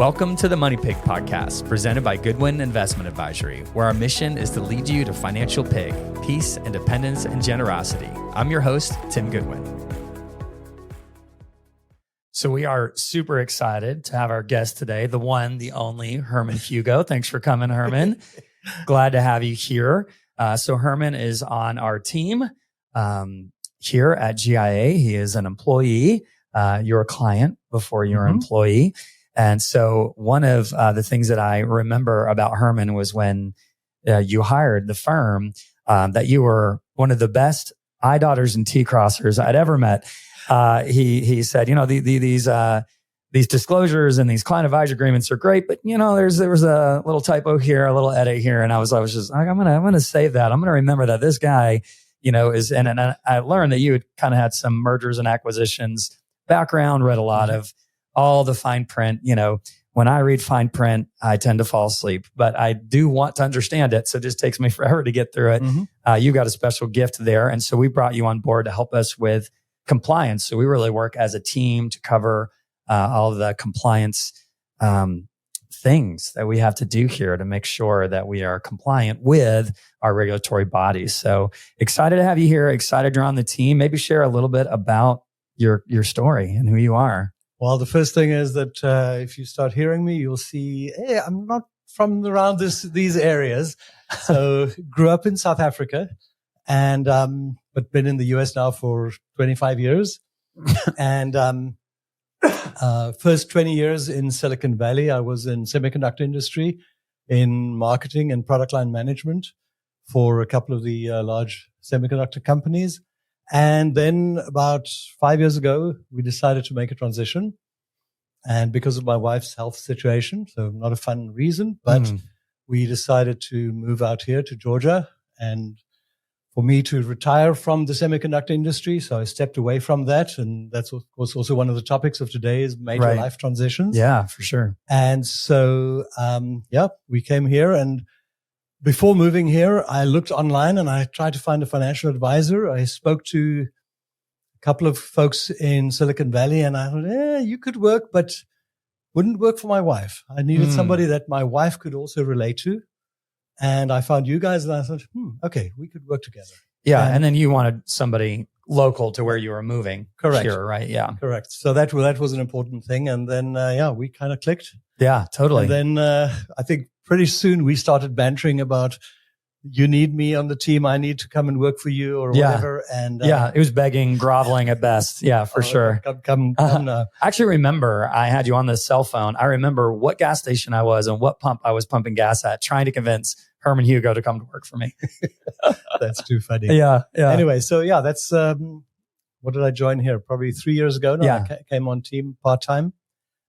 Welcome to the Money Pig Podcast, presented by Goodwin Investment Advisory, where our mission is to lead you to financial pig, peace, independence, and generosity. I'm your host, Tim Goodwin. So we are super excited to have our guest today, the one, the only, Herman Hugo. Thanks for coming, Herman. Glad to have you here. So Herman is on our team here at GIA. He is an employee. You're a client before you're an employee. And so one of the things that I remember about Herman was when you hired the firm, that you were one of the best eye dotters and T-crossers I'd ever met. He said, you know, these disclosures and these client advisory agreements are great, but you know, there was a little typo here, a little edit here. And I was just like, I'm going to save that. I'm going to remember that this guy, you know, is, and I learned that you had kind of had some mergers and acquisitions background, read a lot of all the fine print. You know, when I read fine print, I tend to fall asleep, but I do want to understand it. So it just takes me forever to get through it. You've got a special gift there. And so we brought you on board to help us with compliance. So we really work as a team to cover all of the compliance things that we have to do here to make sure that we are compliant with our regulatory bodies. So excited to have you here. Excited you're on the team. Maybe share a little bit about your story and who you are. Well, the first thing is that if you start hearing me, you'll see, hey, I'm not from around these areas. So grew up in South Africa and but been in the US now for 25 years. And first 20 years in Silicon Valley, I was in semiconductor industry in marketing and product line management for a couple of the large semiconductor companies. And then about 5 years ago, we decided to make a transition. And because of my wife's health situation, so not a fun reason, but we decided to move out here to Georgia and for me to retire from the semiconductor industry. So I stepped away from that. And that's of course also one of the topics of today is major life transitions. Yeah, for sure. And so, we came here, and before moving here, I looked online and I tried to find a financial advisor. I spoke to a couple of folks in Silicon Valley and I thought, you could work, but wouldn't work for my wife. I needed somebody that my wife could also relate to. And I found you guys and I thought, okay, we could work together. Yeah. And then you wanted somebody local to where you were moving. Correct. Here, right? Yeah. Correct. So that was an important thing. And then, we kind of clicked. Yeah, totally. And then I think pretty soon we started bantering about, you need me on the team, I need to come and work for you or whatever. And it was begging, groveling at best. Yeah, for sure. Come now. I actually remember I had you on the cell phone. I remember what gas station I was and what pump I was pumping gas at, trying to convince Herman Hugo to come to work for me. That's too funny. Yeah. Anyway, so that's what did I join here? Probably 3 years ago now. I came on team part-time.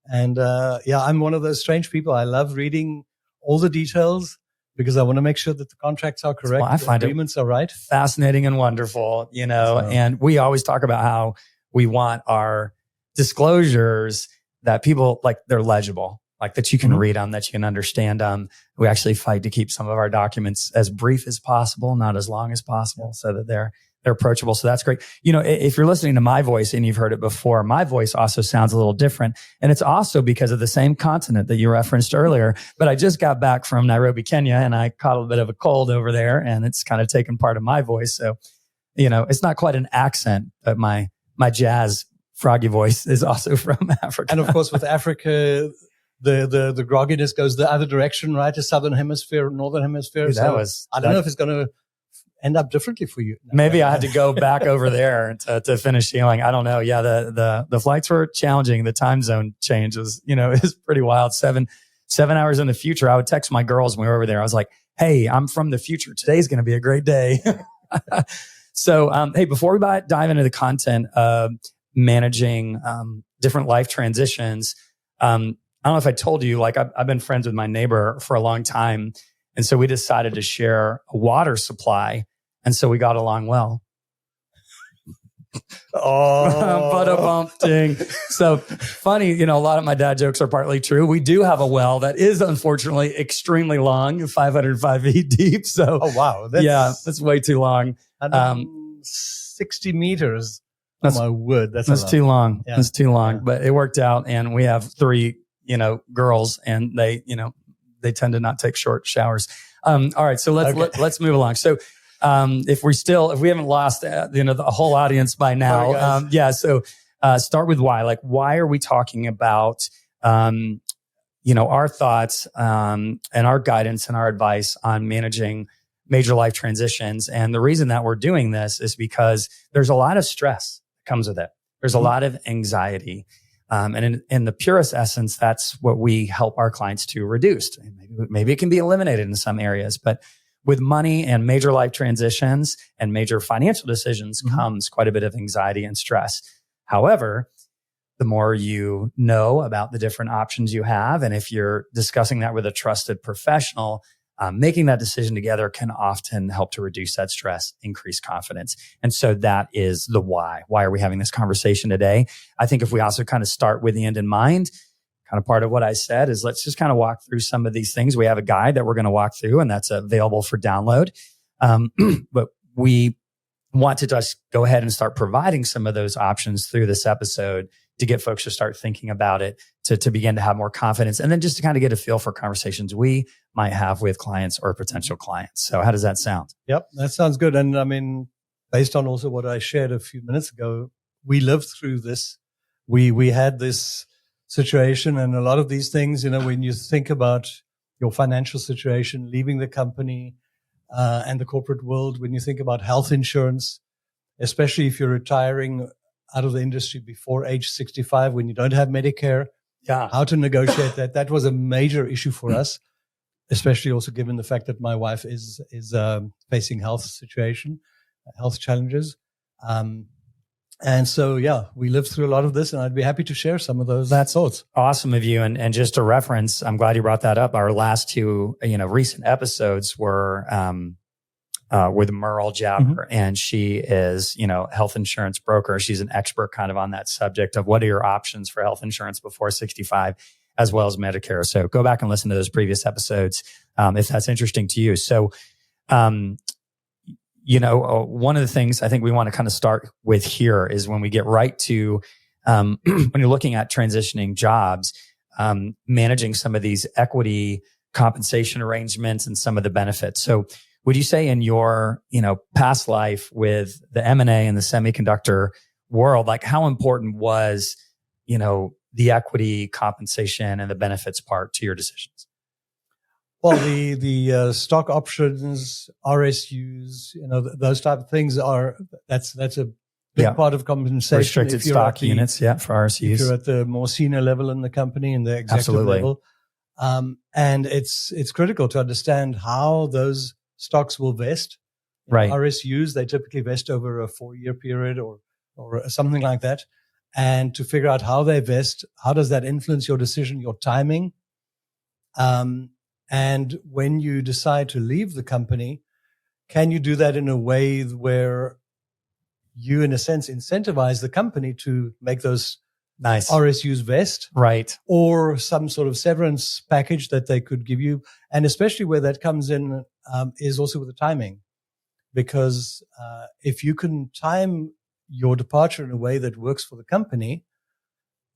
And I'm one of those strange people. I love reading all the details because I want to make sure that the contracts are correct. I find the agreements are right. Fascinating and wonderful, you know, and we always talk about how we want our disclosures that people like they're legible, like that you can read them, that you can understand them. We actually fight to keep some of our documents as brief as possible, not as long as possible, so that they're approachable. So that's great. You know, if you're listening to my voice and you've heard it before, my voice also sounds a little different. And it's also because of the same continent that you referenced earlier. But I just got back from Nairobi, Kenya, and I caught a bit of a cold over there and it's kind of taken part of my voice. So, you know, it's not quite an accent, but my jazz froggy voice is also from Africa. And of course, with Africa, the grogginess goes the other direction, right? The southern hemisphere, northern hemisphere. Dude, I don't know if it's going to end up differently for you. Maybe I had to go back over there to finish healing. I don't know. Yeah, the flights were challenging. The time zone change was, you know, is pretty wild. 7 hours in the future. I would text my girls when we were over there. I was like, hey, I'm from the future. Today's going to be a great day. So, hey, before we dive into the content of managing different life transitions, I don't know if I told you, like I've been friends with my neighbor for a long time. And so we decided to share a water supply. And so we got along well. But So funny, you know, a lot of my dad jokes are partly true. We do have a well that is unfortunately extremely long, 505 feet deep. So, wow. That's way too long. 60 meters. That's my word. That's too long. Yeah. That's too long, but it worked out. And we have 3 girls, and they tend to not take short showers. All right. So let's move along. So, if we haven't lost, the whole audience by now. So, start with why. Like, why are we talking about, our thoughts, and our guidance and our advice on managing major life transitions? And the reason that we're doing this is because there's a lot of stress that comes with it. There's a lot of anxiety. And in the purest essence, that's what we help our clients to reduce. Maybe it can be eliminated in some areas, but with money and major life transitions and major financial decisions comes quite a bit of anxiety and stress. However, the more you know about the different options you have, and if you're discussing that with a trusted professional, making that decision together can often help to reduce that stress, increase confidence. And so that is the why. Why are we having this conversation today? I think if we also kind of start with the end in mind, kind of part of what I said is let's just kind of walk through some of these things. We have a guide that we're going to walk through, and that's available for download. But we want to just go ahead and start providing some of those options through this episode to get folks to start thinking about it, to begin to have more confidence, and then just to kind of get a feel for conversations we might have with clients or potential clients. So how does that sound? Yep, that sounds good. And I mean, based on also what I shared a few minutes ago, we lived through this. We had this situation, and a lot of these things, when you think about your financial situation, leaving the company and the corporate world, when you think about health insurance, especially if you're retiring out of the industry before age 65, when you don't have Medicare, how to negotiate that. That was a major issue for us, especially also given the fact that my wife is facing health challenges. And so, we lived through a lot of this, and I'd be happy to share some of those thoughts. Awesome of you. And just to reference, I'm glad you brought that up. Our last two, recent episodes were, with Merle Jabber, and she is, health insurance broker. She's an expert kind of on that subject of what are your options for health insurance before 65, as well as Medicare. So go back and listen to those previous episodes, if that's interesting to you. So, one of the things I think we want to kind of start with here is when we get right to, when you're looking at transitioning jobs, managing some of these equity compensation arrangements and some of the benefits. So, would you say in your, past life with the M&A and the semiconductor world, like how important was, the equity compensation and the benefits part to your decisions? Well, the stock options, RSUs, those type of things that's a big part of compensation. Restricted stock units, for RSUs. If you're at the more senior level in the company, in the executive level. And it's critical to understand how those stocks will vest. Right. RSUs, they typically vest over a 4-year period or something like that. And to figure out how they vest, how does that influence your decision, your timing? And when you decide to leave the company, can you do that in a way where you, in a sense, incentivize the company to make those RSUs vest? Right. Or some sort of severance package that they could give you. And especially where that comes in is also with the timing. Because if you can time your departure in a way that works for the company,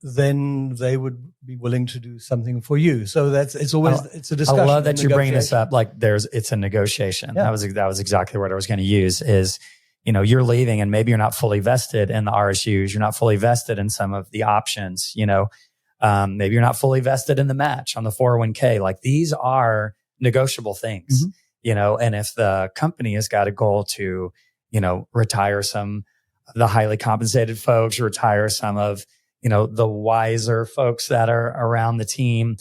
then they would be willing to do something for you. So it's a discussion. I love that you're bringing this up. Like it's a negotiation. Yeah. That was exactly what I was going to use is, you're leaving and maybe you're not fully vested in the RSUs. You're not fully vested in some of the options, maybe you're not fully vested in the match on the 401k. Like these are negotiable things, and if the company has got a goal to, retire some of the highly compensated folks, retire some of, the wiser folks that are around the team,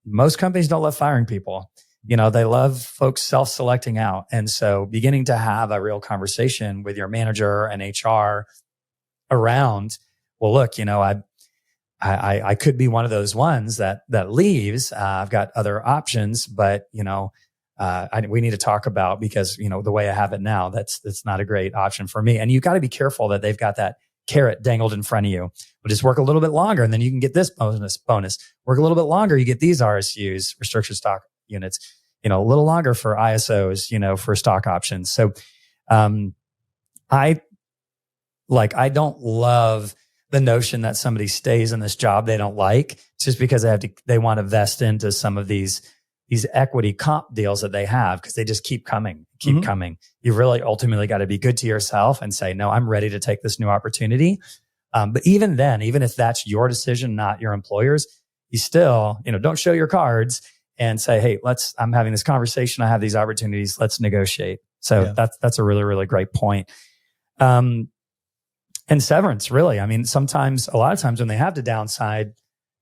most companies don't love firing people. They love folks self-selecting out. And so beginning to have a real conversation with your manager and HR around, well, look, I could be one of those ones that leaves. I've got other options, but, we need to talk about because, the way I have it now, that's not a great option for me. And you got to be careful that they've got that carrot dangled in front of you. We'll just work a little bit longer and then you can get this bonus. Work a little bit longer, you get these RSUs, restricted stock units, a little longer for ISOs, for stock options. So, I don't love the notion that somebody stays in this job they don't like. It's just because they want to vest into some of these equity comp deals that they have because they just keep coming. You've really ultimately got to be good to yourself and say, no, I'm ready to take this new opportunity. But even then, even if that's your decision, not your employer's, you still, don't show your cards and say, hey, I'm having this conversation. I have these opportunities. Let's negotiate. So that's a really, really great point. And severance, really. I mean, a lot of times when they have to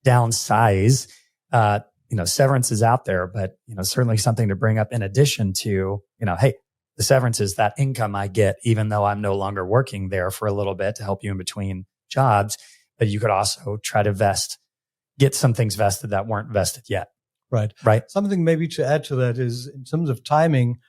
downsize, severance is out there, but, certainly something to bring up in addition to, hey, the severance is that income I get, even though I'm no longer working there for a little bit to help you in between jobs. But you could also try to get some things vested that weren't vested yet. Right. Something maybe to add to that is in terms of timing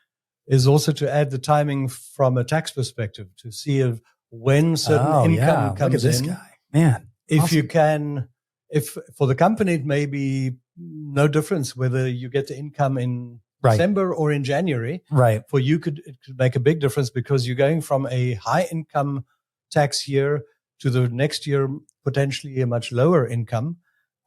is also to add the timing from a tax perspective to see when certain income comes Look at this in. Guy. Man. If awesome. you can, if for the company, it may be no difference whether you get the income in December or in January. Right. For you, it could make a big difference because you're going from a high income tax year to the next year, potentially a much lower income.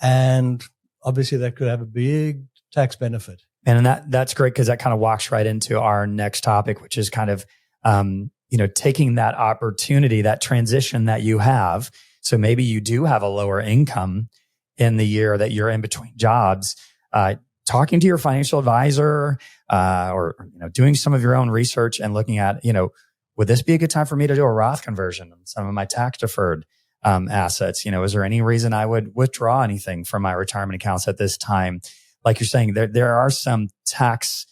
And obviously that could have a big tax benefit. And that's great because that kind of walks right into our next topic, which is kind of, taking that opportunity, that transition that you have. So maybe you do have a lower income in the year that you're in between jobs, talking to your financial advisor, or doing some of your own research and looking at, would this be a good time for me to do a Roth conversion on some of my tax deferred assets? Is there any reason I would withdraw anything from my retirement accounts at this time? Like you're saying, there are some tax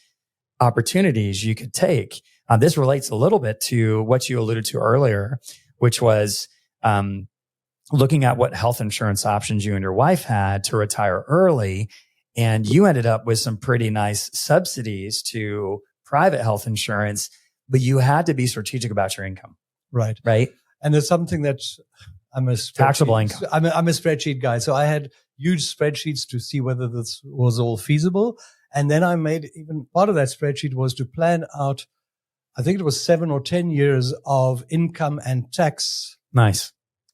opportunities you could take. This relates a little bit to what you alluded to earlier, which was looking at what health insurance options you and your wife had to retire early. And you ended up with some pretty nice subsidies to private health insurance, but you had to be strategic about your income. Right. And there's something that I'm a taxable income. I'm a spreadsheet guy. So I had huge spreadsheets to see whether this was all feasible. And then I made even part of that spreadsheet was to plan out, I think it was 7 or 10 years of income and tax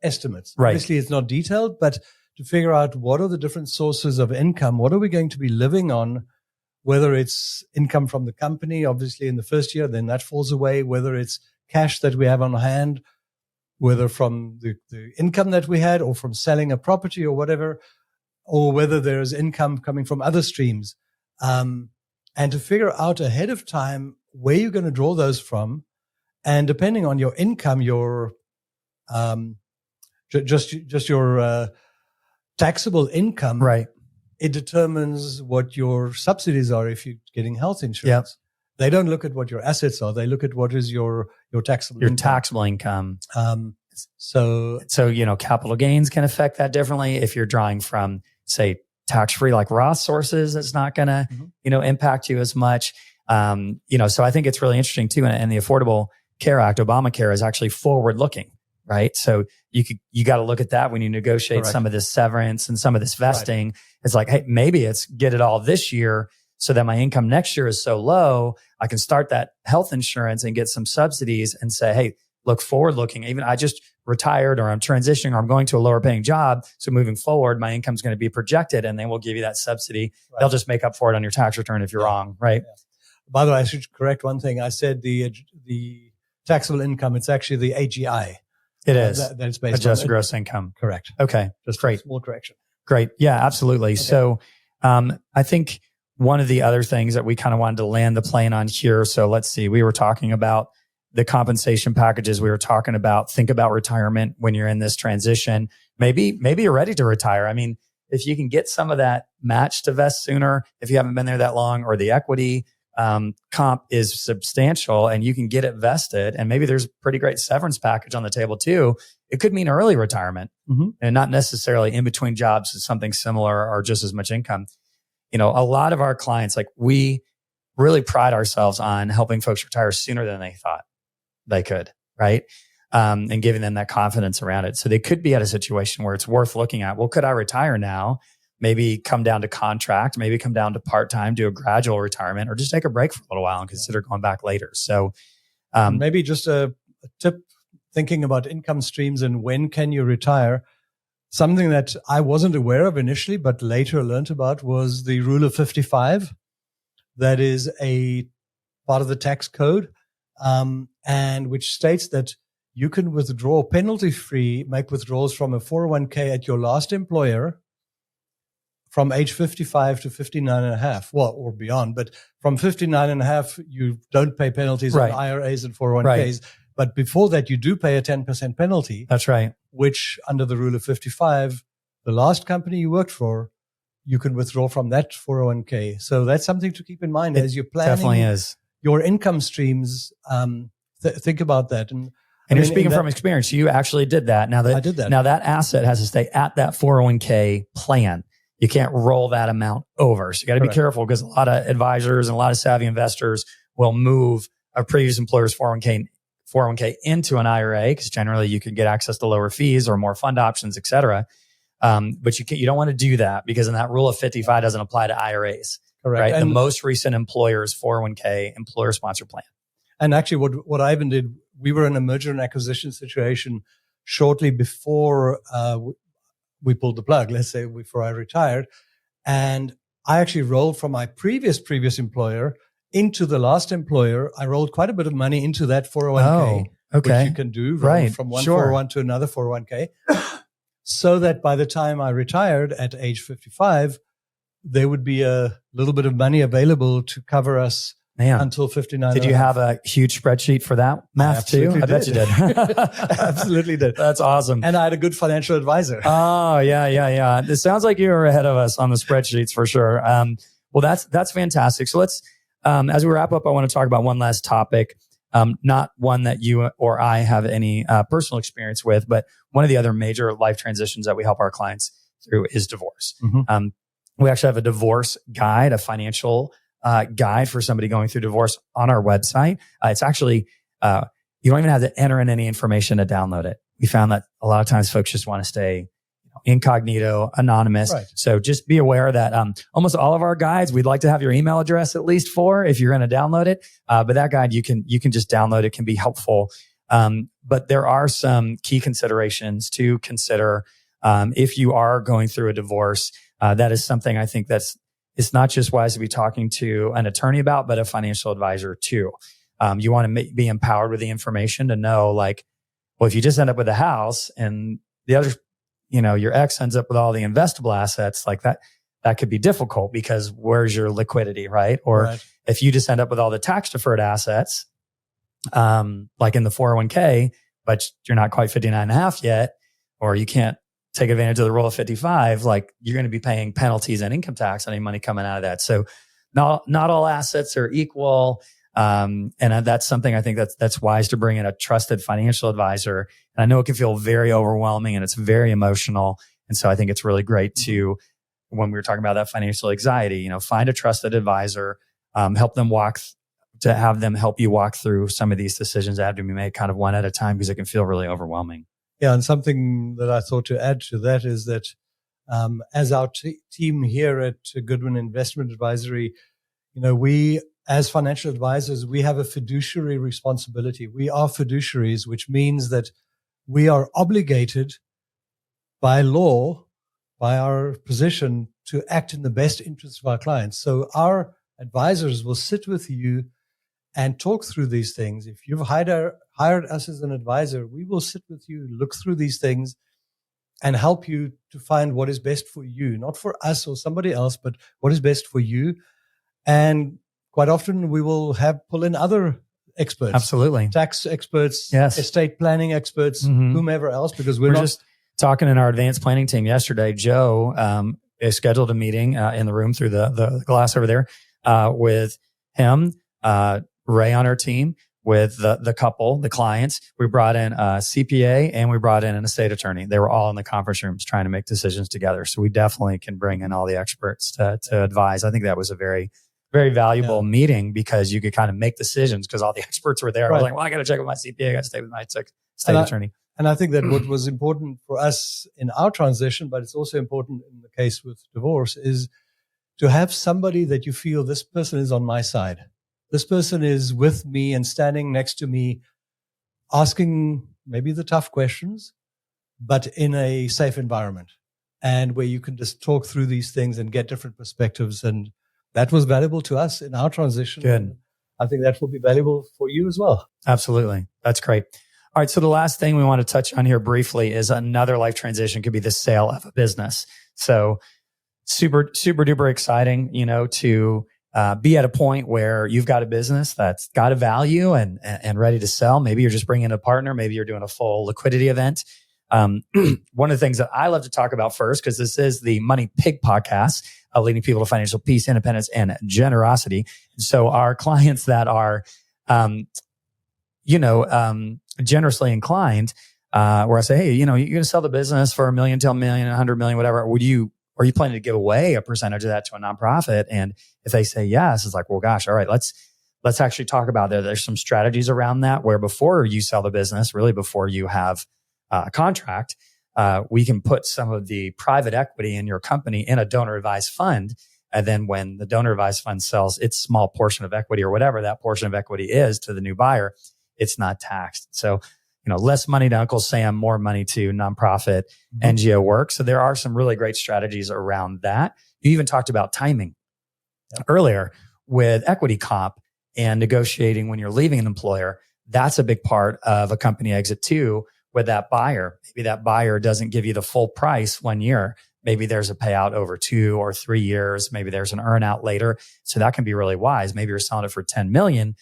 estimates. Right. Obviously, it's not detailed, but to figure out what are the different sources of income, what are we going to be living on, whether it's income from the company, obviously in the first year, then that falls away, whether it's cash that we have on hand, whether from the income that we had or from selling a property or whatever, or whether there's income coming from other streams. And to figure out ahead of time where you're going to draw those from. And depending on your income, your just your taxable income, right? It determines what your subsidies are if you're getting health insurance. Yep. They don't look at what your assets are. They look at what is your taxable income. Taxable income. So capital gains can affect that differently. If you're drawing from, say, tax-free like Roth sources, it's not going to, impact you as much. So I think it's really interesting too. And the Affordable Care Act, Obamacare, is actually forward-looking, right? So you got to look at that when you negotiate some of this severance and some of this vesting. Right. It's like, hey, maybe it's get it all this year so that my income next year is so low, I can start that health insurance and get some subsidies and say, hey, look forward-looking. Even I just retired or I'm transitioning or I'm going to a lower paying job. So moving forward, my income is going to be projected and they will give you that subsidy. Right. They'll just make up for it on your tax return if you're wrong, right? Yeah. By the way, I should correct one thing. I said the taxable income, it's actually the AGI. It is. That's based adjusted on gross income. Correct. Okay. Just great. A small correction. Great. Yeah, absolutely. Okay. So I think one of the other things that we kind of wanted to land the plane on here. So let's see, we were talking about the compensation packages. We were talking about think about retirement when you're in this transition. Maybe you're ready to retire. I mean, if you can get some of that match to vest sooner, if you haven't been there that long, or the equity comp is substantial and you can get it vested, and maybe there's a pretty great severance package on the table too, it could mean early retirement and not necessarily in between jobs is something similar or just as much income. A lot of our clients, like we really pride ourselves on helping folks retire sooner than they thought they could, right? And giving them that confidence around it. So they could be at a situation where it's worth looking at, well, could I retire now? Maybe come down to contract, maybe come down to part-time, do a gradual retirement, or just take a break for a little while and consider going back later. So maybe just a tip thinking about income streams and when can you retire, something that I wasn't aware of initially, but later learned about was the rule of 55. That is a part of the tax code, and which states that you can withdraw penalty-free, make withdrawals from a 401k at your last employer from age 55 to 59 and a half, well, or beyond. But from 59 and a half, you don't pay penalties on IRAs and 401ks. Right. But before that, you do pay a 10% penalty. That's right. Which, under the rule of 55, the last company you worked for, you can withdraw from that 401k. So that's something to keep in mind as you're planning. Definitely is. Your income streams. Think about that. And you're speaking from experience. You actually did that. I did that. Now that asset has to stay at that 401k plan. You can't roll that amount over. So you got to be careful, because a lot of advisors and a lot of savvy investors will move a previous employer's 401k into an IRA, because generally you can get access to lower fees or more fund options, et cetera. But you don't want to do that, because in that rule of 55 doesn't apply to IRAs. Correct. Right? The most recent employer's 401k employer sponsor plan. And actually what Ivan did, we were in a merger and acquisition situation shortly before we pulled the plug, let's say before I retired. And I actually rolled from my previous employer into the last employer. I rolled quite a bit of money into that 401k, which you can do from one 401 to another 401k. So that by the time I retired at age 55, there would be a little bit of money available to cover us until 59. Did you have a huge spreadsheet for that math too? I bet you did. Absolutely did. That's awesome. And I had a good financial advisor. Oh, yeah. It sounds like you were ahead of us on the spreadsheets for sure. Well, that's fantastic. So let's, as we wrap up, I want to talk about one last topic. Not one that you or I have any personal experience with, but one of the other major life transitions that we help our clients through is divorce. Mm-hmm. We actually have a divorce guide, a financial guide for somebody going through divorce on our website. It's actually, you don't even have to enter in any information to download it. We found that a lot of times folks just want to stay incognito, anonymous. Right. So just be aware that almost all of our guides, we'd like to have your email address at least for if you're going to download it. But that guide, you can just download. It can be helpful. But there are some key considerations to consider if you are going through a divorce. That is something I think it's not just wise to be talking to an attorney about, but a financial advisor too. You want to be empowered with the information to know, like, well, if you just end up with a house and the other, your ex ends up with all the investable assets, like that could be difficult, because where's your liquidity, right? Or if you just end up with all the tax deferred assets, like in the 401k, but you're not quite 59 and a half yet, or you can't take advantage of the rule of 55, like you're going to be paying penalties and income tax on any money coming out of that. So not all assets are equal. And that's something I think that's wise to bring in a trusted financial advisor. And I know it can feel very overwhelming and it's very emotional. And so I think it's really great to, when we were talking about that financial anxiety, find a trusted advisor, help them have them help you walk through some of these decisions that have to be made kind of one at a time, because it can feel really overwhelming. Yeah. And something that I thought to add to that is that, as our team here at Goodwin Investment Advisory, we, as financial advisors, we have a fiduciary responsibility. We are fiduciaries, which means that we are obligated by law, by our position, to act in the best interest of our clients. So our advisors will sit with you and talk through these things. If you've hired us as an advisor, we will sit with you, look through these things, and help you to find what is best for you, not for us or somebody else, but what is best for you. And quite often we will pull in other experts. Absolutely. Tax experts, yes, estate planning experts, whomever else, because we're just talking in our advanced planning team yesterday. Joe is scheduled a meeting in the room through the glass over there with him, Ray on our team, with the couple, the clients. We brought in a CPA and we brought in an estate attorney. They were all in the conference rooms trying to make decisions together. So we definitely can bring in all the experts to advise. I think that was a very, very valuable meeting, because you could kind of make decisions because all the experts were there. Right. I was like, well, I got to check with my CPA. I got to stay with my estate attorney. And I think that what was important for us in our transition, but it's also important in the case with divorce, is to have somebody that you feel, this person is on my side. This person is with me and standing next to me, asking maybe the tough questions, but in a safe environment and where you can just talk through these things and get different perspectives. And that was valuable to us in our transition. Good. I think that will be valuable for you as well. Absolutely. That's great. All right. So the last thing we want to touch on here briefly is another life transition could be the sale of a business. So super duper exciting, to be at a point where you've got a business that's got a value and ready to sell. Maybe you're just bringing in a partner. Maybe you're doing a full liquidity event. One of the things that I love to talk about first, because this is the Money Pig podcast, leading people to financial peace, independence, and generosity. So our clients that are, generously inclined, where I say, hey, you're going to sell the business for $1 million, $10 million, $100 million, whatever. Are you planning to give away a percentage of that to a nonprofit? And if they say yes, it's like, well, gosh, all right, let's actually talk about that. There's some strategies around that where before you sell the business, really before you have a contract, we can put some of the private equity in your company in a donor advised fund. And then when the donor advised fund sells its small portion of equity or whatever that portion of equity is to the new buyer, it's not taxed. So, less money to Uncle Sam, more money to nonprofit NGO work. So there are some really great strategies around that. You even talked about timing earlier with equity comp and negotiating when you're leaving an employer. That's a big part of a company exit too with that buyer. Maybe that buyer doesn't give you the full price 1 year. Maybe there's a payout over 2 or 3 years. Maybe there's an earn out later. So that can be really wise. Maybe you're selling it for 10 million.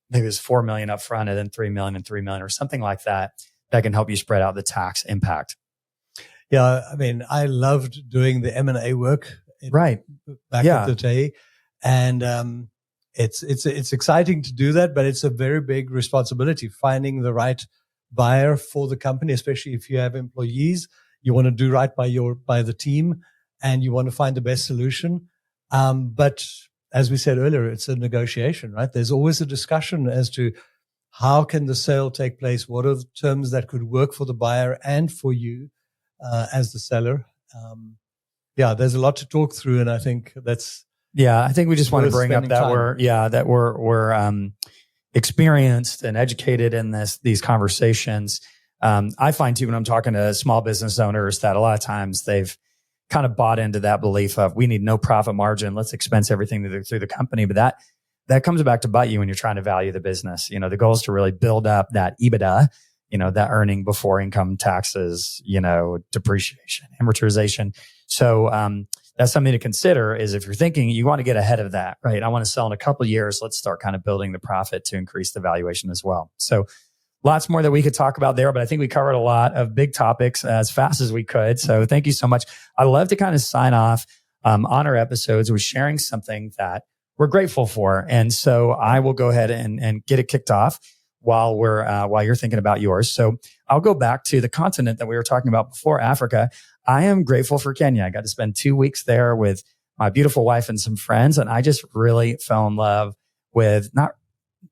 Maybe it's 4 million up front and then 3 million and 3 million or something like that. That can help you spread out the tax impact. Yeah. I mean, I loved doing the M&A work back in the day. And, it's exciting to do that, but it's a very big responsibility finding the right buyer for the company, especially if you have employees. You want to do right by the team and you want to find the best solution. But as we said earlier, it's a negotiation, right? There's always a discussion as to how can the sale take place? What are the terms that could work for the buyer and for you as the seller? There's a lot to talk through. And I think that's... Yeah, I think we just want to bring up that we're experienced and educated in these conversations. I find too, when I'm talking to small business owners, that a lot of times they've kind of bought into that belief of we need no profit margin. Let's expense everything through the company. But that comes back to bite you when you're trying to value the business. The goal is to really build up that EBITDA, that earning before income taxes, depreciation, amortization. So, that's something to consider is if you're thinking you want to get ahead of that, right? I want to sell in a couple of years. Let's start kind of building the profit to increase the valuation as well. So lots more that we could talk about there, but I think we covered a lot of big topics as fast as we could. So thank you so much. I love to kind of sign off on our episodes with sharing something that we're grateful for. And so I will go ahead and get it kicked off while you're thinking about yours. So I'll go back to the continent that we were talking about before, Africa. I am grateful for Kenya. I got to spend 2 weeks there with my beautiful wife and some friends. And I just really fell in love with not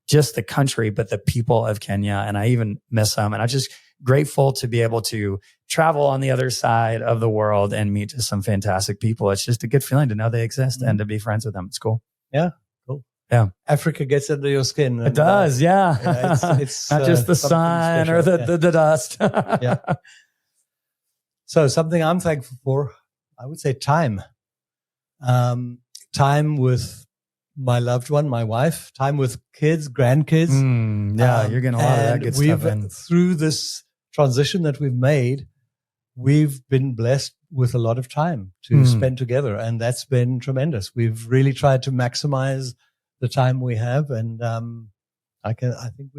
just the country, but the people of Kenya. And I even miss them. And I'm just grateful to be able to travel on the other side of the world and meet just some fantastic people. It's just a good feeling to know they exist and to be friends with them. It's cool. Yeah. Cool. Yeah. Africa gets under your skin. It does. It's not just the sun special. Or the dust. Yeah. So something I'm thankful for, I would say time. Time with my loved one, my wife, time with kids, grandkids. You're getting a lot of that good stuff in. Through this transition that we've made, we've been blessed with a lot of time to spend together. And that's been tremendous. We've really tried to maximize the time we have. And I think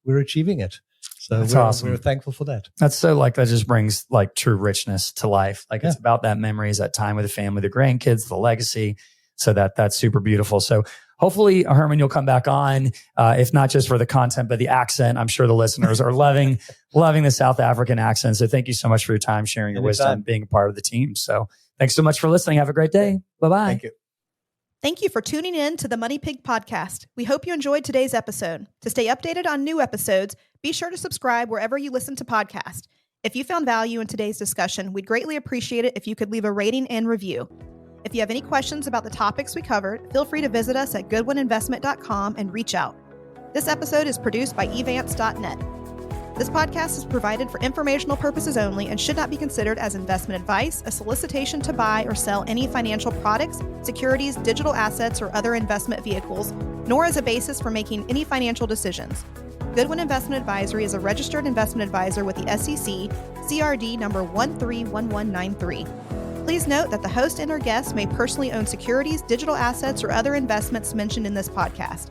we're achieving it. So that's awesome. We're thankful for that. That's so that just brings true richness to life. It's about that memories, that time with the family, the grandkids, the legacy. So that's super beautiful. So hopefully, Herman, you'll come back on, if not just for the content, but the accent. I'm sure the listeners are loving the South African accent. So thank you so much for your time, sharing your wisdom, being a part of the team. So thanks so much for listening. Have a great day. Bye-bye. Thank you. Thank you for tuning in to the Money Pig podcast. We hope you enjoyed today's episode. To stay updated on new episodes, be sure to subscribe wherever you listen to podcasts. If you found value in today's discussion, we'd greatly appreciate it if you could leave a rating and review. If you have any questions about the topics we covered, feel free to visit us at goodwininvestment.com and reach out. This episode is produced by evance.net. This podcast is provided for informational purposes only and should not be considered as investment advice, a solicitation to buy or sell any financial products, securities, digital assets, or other investment vehicles, nor as a basis for making any financial decisions. Goodwin Investment Advisory is a registered investment advisor with the SEC, CRD number 131193. Please note that the host and or guests may personally own securities, digital assets, or other investments mentioned in this podcast.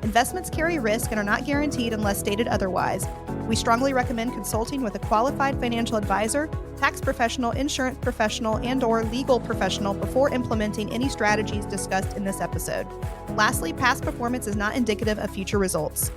Investments carry risk and are not guaranteed unless stated otherwise. We strongly recommend consulting with a qualified financial advisor, tax professional, insurance professional, and/or legal professional before implementing any strategies discussed in this episode. Lastly, past performance is not indicative of future results.